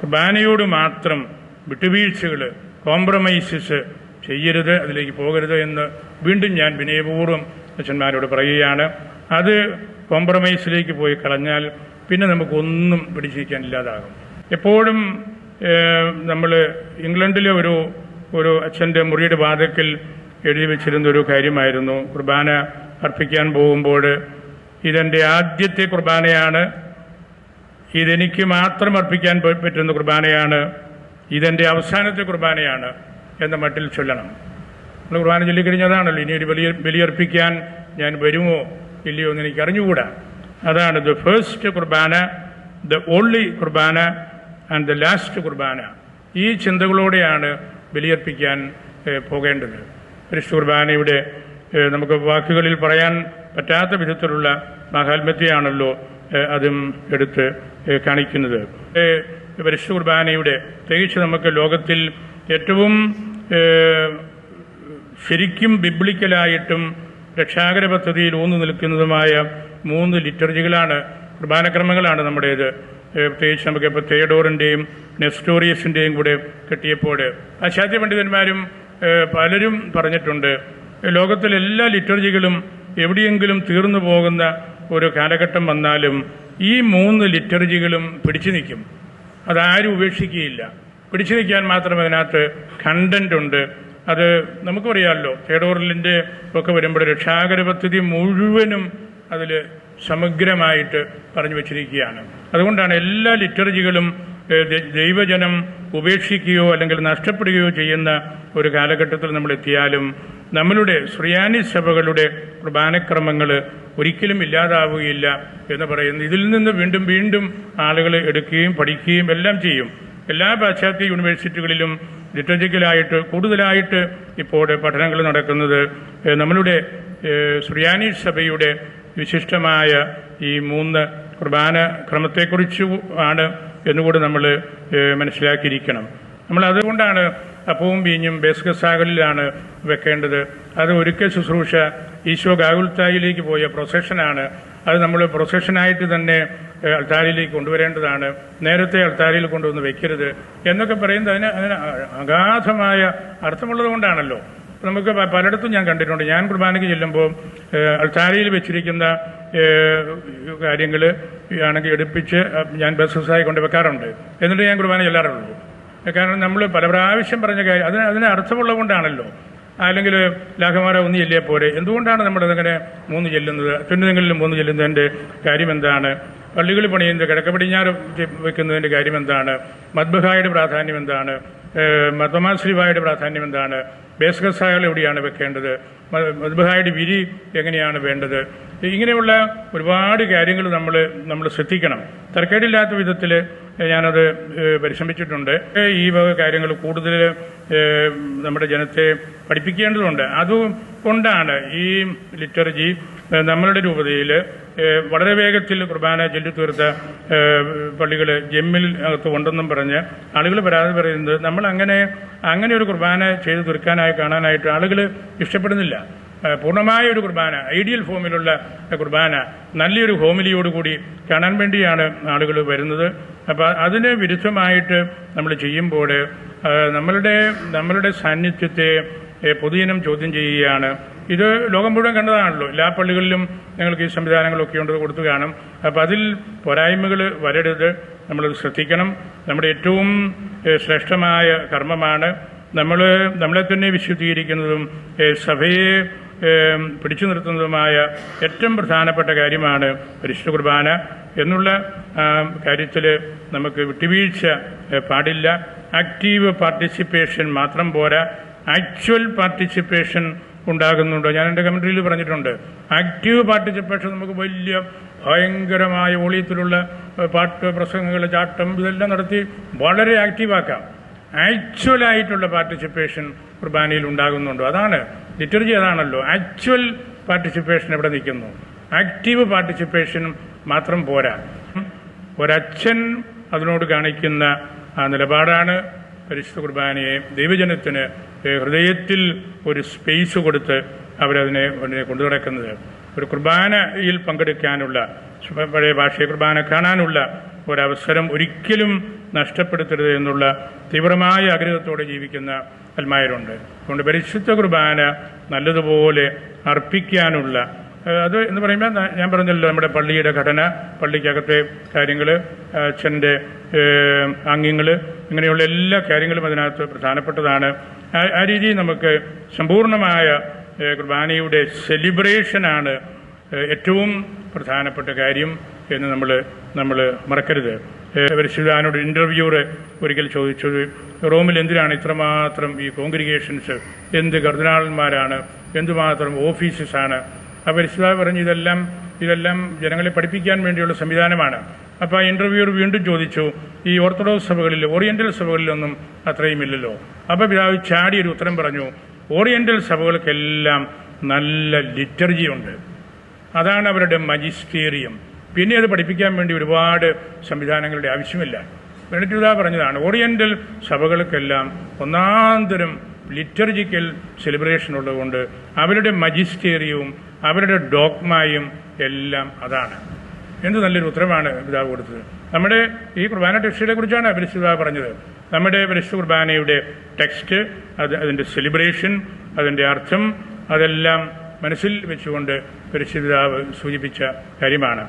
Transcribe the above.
കുർബാനയോട് മാത്രം വിട്ടുവീഴ്ചകൾ, കോംപ്രമൈസസ് ചെയ്യരുത്, അതിലേക്ക് പോകരുത് എന്ന് വീണ്ടും ഞാൻ വിനയപൂർവ്വം അച്ഛന്മാരോട് പറയുകയാണ്. അത് കോംപ്രമൈസിലേക്ക് പോയി കളഞ്ഞാൽ പിന്നെ നമുക്കൊന്നും പിടിച്ചിരിക്കാൻ ഇല്ലാതാകും. എപ്പോഴും നമ്മൾ ഇംഗ്ലണ്ടിലെ ഒരു അച്ഛൻ്റെ മുറിയുടെ വാതിൽക്കൽ എഴുതി വെച്ചിരുന്നൊരു കാര്യമായിരുന്നു, കുർബാന അർപ്പിക്കാൻ പോകുമ്പോൾ ഇതെൻ്റെ ആദ്യത്തെ കുർബാനയാണ്, ഇതെനിക്ക് മാത്രം അർപ്പിക്കാൻ പറ്റുന്ന കുർബാനയാണ്, ഇതെൻ്റെ അവസാനത്തെ കുർബാനയാണ് എന്ന മട്ടിൽ ചൊല്ലണം. നമ്മൾ കുർബാന ചൊല്ലിക്കഴിഞ്ഞതാണല്ലോ, ഇനി ഒരു ബലിയർപ്പിക്കാൻ ഞാൻ വരുമോ ഇല്ലയോ എന്ന് എനിക്ക് അറിഞ്ഞുകൂടാ. അതാണ് ദ ഫസ്റ്റ് കുർബാന, ദ ഓൺലി കുർബാന ആൻഡ് ദ ലാസ്റ്റ് കുർബാന. ഈ ചിന്തകളോടെയാണ് ബലിയർപ്പിക്കാൻ പോകേണ്ടത്. പരിശുദ്ധ കുർബാനയുടെ നമുക്ക് വാക്കുകളിൽ പറയാൻ പറ്റാത്ത വിധത്തിലുള്ള മാഹാത്മ്യത്തെയാണല്ലോ അതും എടുത്ത് കാണിക്കുന്നത്. പരിശുദ്ധ കുർബാനയുടെ പ്രത്യേകിച്ച് നമുക്ക് ലോകത്തിൽ ഏറ്റവും ശരിക്കും ബിബ്ലിക്കലായിട്ടും രക്ഷാകര പദ്ധതിയിൽ ഊന്നു നിൽക്കുന്നതുമായ 3 ലിറ്റർജികളാണ്, കുർബാനക്രമങ്ങളാണ് നമ്മുടേത്. പ്രത്യേകിച്ച് നമുക്കിപ്പോൾ തിയഡോറിൻ്റെയും നെസ്റ്റോറിയസിൻ്റെയും കൂടെ കിട്ടിയപ്പോൾ പാശ്ചാത്യ പണ്ഡിതന്മാരും പലരും പറഞ്ഞിട്ടുണ്ട്, ലോകത്തിലെ എല്ലാ ലിറ്റർജികളും എവിടെയെങ്കിലും തീർന്നു പോകുന്ന ഒരു കാലഘട്ടം വന്നാലും ഈ 3 ലിറ്റർജികളും പിടിച്ചു നിൽക്കും, അതാരും ഉപേക്ഷിക്കുകയില്ല. പിടിച്ചു നിൽക്കാൻ മാത്രം അതിനകത്ത് കണ്ടന്റ് ഉണ്ട്. അത് നമുക്കറിയാമല്ലോ, തിയഡോറിലിൻ്റെ ഒക്കെ വരുമ്പോൾ രക്ഷാകര പദ്ധതി മുഴുവനും അതിൽ സമഗ്രമായിട്ട് പറഞ്ഞു വച്ചിരിക്കുകയാണ്. അതുകൊണ്ടാണ് എല്ലാ ലിറ്റർജികളും ദൈവജനം ഉപേക്ഷിക്കുകയോ അല്ലെങ്കിൽ നഷ്ടപ്പെടുകയോ ചെയ്യുന്ന ഒരു കാലഘട്ടത്തിൽ നമ്മൾ എത്തിയാലും നമ്മളുടെ സുറിയാനി സഭകളുടെ കുർബാനക്രമങ്ങൾ ഒരിക്കലും ഇല്ലാതാവുകയില്ല എന്ന് പറയുന്നു. ഇതിൽ നിന്ന് വീണ്ടും വീണ്ടും ആളുകൾ എടുക്കുകയും പഠിക്കുകയും എല്ലാം ചെയ്യും. എല്ലാ പാശ്ചാത്യ യൂണിവേഴ്സിറ്റികളിലും ലിറ്റർജിക്കലായിട്ട് കൂടുതലായിട്ട് ഇപ്പോൾ പഠനങ്ങൾ നടക്കുന്നത് നമ്മളുടെ സുറിയാനി സഭയുടെ വിശിഷ്ടമായ ഈ 3 കുർബാന ക്രമത്തെക്കുറിച്ച് ആണ് എന്നുകൂടി നമ്മൾ മനസ്സിലാക്കിയിരിക്കണം. നമ്മൾ അതുകൊണ്ടാണ് അപ്പവും വീഞ്ഞും ബേസ്കസാകലിലാണ് വെക്കേണ്ടത്. അത് ഒരിക്കൽ ശുശ്രൂഷ ഈശോ ഗാഗുൽത്തായിലേക്ക് പോയ പ്രൊസഷനാണ്. അത് നമ്മൾ പ്രൊസഷനായിട്ട് തന്നെ അൾത്താരിയിലേക്ക് കൊണ്ടുവരേണ്ടതാണ്. നേരത്തെ അൾത്താരിയിൽ കൊണ്ടുവന്ന് വെക്കരുത് എന്നൊക്കെ പറയുന്നത് അതിന് അഗാധമായ അർത്ഥമുള്ളത് കൊണ്ടാണല്ലോ. നമുക്ക് പലയിടത്തും ഞാൻ കണ്ടിട്ടുണ്ട്. ഞാൻ കുർബാനയ്ക്ക് ചെല്ലുമ്പോൾ അൾത്താരിയിൽ വെച്ചിരിക്കുന്ന കാര്യങ്ങൾ ആണെങ്കിൽ എടുപ്പിച്ച് ഞാൻ ബസ്സായി കൊണ്ട് വെക്കാറുണ്ട്. എന്നിട്ട് ഞാൻ കുർബാന ചെല്ലാറുള്ളൂ. കാരണം നമ്മൾ പല പ്രാവശ്യം പറഞ്ഞ കാര്യം അതിന് അർത്ഥമുള്ളത് കൊണ്ടാണല്ലോ. അല്ലെങ്കിൽ ലാഘമാര 1 ചെല്ലിയാൽ പോരെ, എന്തുകൊണ്ടാണ് നമ്മളതങ്ങനെ 3 ചെല്ലുന്നത്? അത്യുന്നതങ്ങളിൽ 3 ചെല്ലുന്നതിൻ്റെ കാര്യം എന്താണ്? പള്ളികൾ പണിയുന്നത് കിഴക്ക് പടിഞ്ഞാറ് വെക്കുന്നതിൻ്റെ കാര്യം എന്താണ്? മദ്ബഹായുടെ പ്രാധാന്യം എന്താണ്? മർത്തോമാശ്രീവായുടെ പ്രാധാന്യം എന്താണ്? ബേസ്കസാകൾ എവിടെയാണ് വെക്കേണ്ടത്? മദ്ബഹായുടെ വിരി എങ്ങനെയാണ് വേണ്ടത്? ഇങ്ങനെയുള്ള ഒരുപാട് കാര്യങ്ങൾ നമ്മൾ ശ്രദ്ധിക്കണം. തർക്കേടില്ലാത്ത വിധത്തിൽ ഞാനത് പരിശ്രമിച്ചിട്ടുണ്ട്. ഈ വക കാര്യങ്ങൾ കൂടുതൽ നമ്മുടെ ജനത്തെ പഠിപ്പിക്കേണ്ടതുണ്ട്. അതുകൊണ്ടാണ് ഈ ലിറ്റർജി നമ്മളുടെ രൂപതയിൽ വളരെ വേഗത്തിൽ കുർബാന ചൊല്ലിത്തീർത്ത പള്ളികൾ ജമ്മിൽ അകത്ത് ഉണ്ടെന്നും പറഞ്ഞ് ആളുകൾ പരാതി പറയുന്നത് നമ്മൾ അങ്ങനെ ഒരു കുർബാന ചെയ്തു തീർക്കാനായി കാണാനായിട്ട് ആളുകൾ ഇഷ്ടപ്പെടുന്നില്ല. പൂർണ്ണമായ ഒരു കുർബാന, ഐഡിയൽ ഫോമിലുള്ള കുർബാന നല്ലൊരു ഹോമിലിയോടുകൂടി കാണാൻ വേണ്ടിയാണ് ആളുകൾ വരുന്നത്. അപ്പോൾ അതിന് വിരുദ്ധമായിട്ട് നമ്മൾ ചെയ്യുമ്പോൾ നമ്മളുടെ സാന്നിധ്യത്തെ പൊതുജനം ചോദ്യം ചെയ്യുകയാണ്. ഇത് ലോകം മുഴുവൻ കണ്ടതാണല്ലോ. എല്ലാ പള്ളികളിലും ഞങ്ങൾക്ക് ഈ സംവിധാനങ്ങളൊക്കെ ഉണ്ട്, കൊടുത്തു കാണും. അപ്പോൾ അതിൽ പോരായ്മകൾ വരരുത്, നമ്മളത് ശ്രദ്ധിക്കണം. നമ്മുടെ ഏറ്റവും ശ്രേഷ്ഠമായ കർമ്മമാണ്. നമ്മളെ തന്നെ വിശുദ്ധീകരിക്കുന്നതും സഭയെ പിടിച്ചു നിർത്തുന്നതുമായ ഏറ്റവും പ്രധാനപ്പെട്ട കാര്യമാണ് പരിശുദ്ധ കുർബാന എന്നുള്ള കാര്യത്തിൽ നമുക്ക് വിട്ടുവീഴ്ച പാടില്ല. ആക്റ്റീവ് പാർട്ടിസിപ്പേഷൻ മാത്രം പോരാ, ആക്ച്വൽ പാർട്ടിസിപ്പേഷൻ ഉണ്ടാകുന്നുണ്ട്. ഞാൻ എൻ്റെ കമൻട്രിയിൽ പറഞ്ഞിട്ടുണ്ട്, ആക്റ്റീവ് പാർട്ടിസിപ്പേഷൻ നമുക്ക് വലിയ ഭയങ്കരമായ വോളിയത്തിലുള്ള പാട്ട് പ്രസംഗങ്ങൾ, ചാട്ടം ഇതെല്ലാം നടത്തി വളരെ ആക്റ്റീവാക്കാം. ആക്ച്വലായിട്ടുള്ള പാർട്ടിസിപ്പേഷൻ കുർബാനയിൽ ഉണ്ടാകുന്നുണ്ടോ? അതാണ് ലിറ്റർജി, അതാണല്ലോ ആക്ച്വൽ പാർട്ടിസിപ്പേഷൻ എവിടെ നിൽക്കുന്നു. ആക്റ്റീവ് പാർട്ടിസിപ്പേഷൻ മാത്രം പോരാ. ഒരച്ഛൻ അതിനോട് കാണിക്കുന്ന ആ നിലപാടാണ് പരിശുദ്ധ കുർബാനയെ ദൈവജനത്തിന് ഹൃദയത്തിൽ ഒരു സ്പേസ് കൊടുത്ത് അവരതിനെ കൊണ്ടു നടക്കുന്നത്. ഒരു കുർബാനയിൽ പങ്കെടുക്കാനുള്ള, പഴയ ഭാഷയെ കുർബാന കാണാനുള്ള ഒരവസരം ഒരിക്കലും നഷ്ടപ്പെടുത്തരുത് എന്നുള്ള തീവ്രമായ ആഗ്രഹത്തോടെ ജീവിക്കുന്ന അൽമായരുണ്ട്. അതുകൊണ്ട് പരിശുദ്ധ കുർബാന നല്ലതുപോലെ അർപ്പിക്കാനുള്ള അത് എന്ന് പറയുമ്പോൾ ഞാൻ പറഞ്ഞല്ലോ, നമ്മുടെ പള്ളിയുടെ ഘടന, പള്ളിക്കകത്തെ കാര്യങ്ങൾ, അച്ഛൻ്റെ ആംഗ്യങ്ങൾ, ഇങ്ങനെയുള്ള എല്ലാ കാര്യങ്ങളും അതിനകത്ത് പ്രധാനപ്പെട്ടതാണ്. ആ രീതിയിൽ നമുക്ക് സമ്പൂർണമായ കുർബാനയുടെ സെലിബ്രേഷനാണ് ഏറ്റവും പ്രധാനപ്പെട്ട കാര്യം എന്ന് നമ്മൾ മറക്കരുത്. പരിശുദ്ധാനോട് ഇൻ്റർവ്യൂവർ ഒരിക്കൽ ചോദിച്ചത്, റോമിൽ എന്തിനാണ് ഇത്രമാത്രം ഈ കോൺഗ്രിഗേഷൻസ്, എന്ത് കർദിനാളന്മാരാണ്, എന്തുമാത്രം ഓഫീസസാണ്. അപ്പോൾ പരിശുദ്ധ പറഞ്ഞു, ഇതെല്ലാം ജനങ്ങളെ പഠിപ്പിക്കാൻ വേണ്ടിയുള്ള സംവിധാനമാണ്. അപ്പോൾ ആ ഇൻ്റർവ്യൂവർ വീണ്ടും ചോദിച്ചു, ഈ ഓർത്തഡോക്സ് സഭകളിൽ, ഓറിയൻ്റൽ സഭകളിലൊന്നും അത്രയും ഇല്ലല്ലോ. അപ്പോൾ പിതാവ് ചാടിയൊരു ഉത്തരം പറഞ്ഞു, ഓറിയൻ്റൽ സഭകൾക്കെല്ലാം നല്ല ലിറ്റർജി ഉണ്ട്, അതാണ് അവരുടെ മജിസ്റ്റീരിയം. പിന്നെ അത് പഠിപ്പിക്കാൻ വേണ്ടി ഒരുപാട് സംവിധാനങ്ങളുടെ ആവശ്യമില്ല. ബെനഡിക്ട് പറഞ്ഞതാണ്, ഓറിയൻ്റൽ സഭകൾക്കെല്ലാം ഒന്നാന്തരം ലിറ്റർജിക്കൽ സെലിബ്രേഷൻ ഉള്ളതുകൊണ്ട് അവരുടെ മജിസ്റ്റേറിയവും അവരുടെ ഡോഗ്മായും എല്ലാം അതാണ്. എന്ത് നല്ലൊരു ഉത്തരമാണ് പിതാവ് കൊടുത്തത്. നമ്മുടെ ഈ കുർബാന ടെക്സ്റ്റിനെ കുറിച്ചാണ് പരിശുദ്ധ പറഞ്ഞത്. നമ്മുടെ പരിശുദ്ധ കുർബാനയുടെ ടെക്സ്റ്റ്, അതിൻ്റെ സെലിബ്രേഷൻ, അതിൻ്റെ അർത്ഥം, അതെല്ലാം മനസ്സിൽ വെച്ചുകൊണ്ട് പരിശുദ്ധാവ് സൂചിപ്പിച്ച കാര്യമാണ്.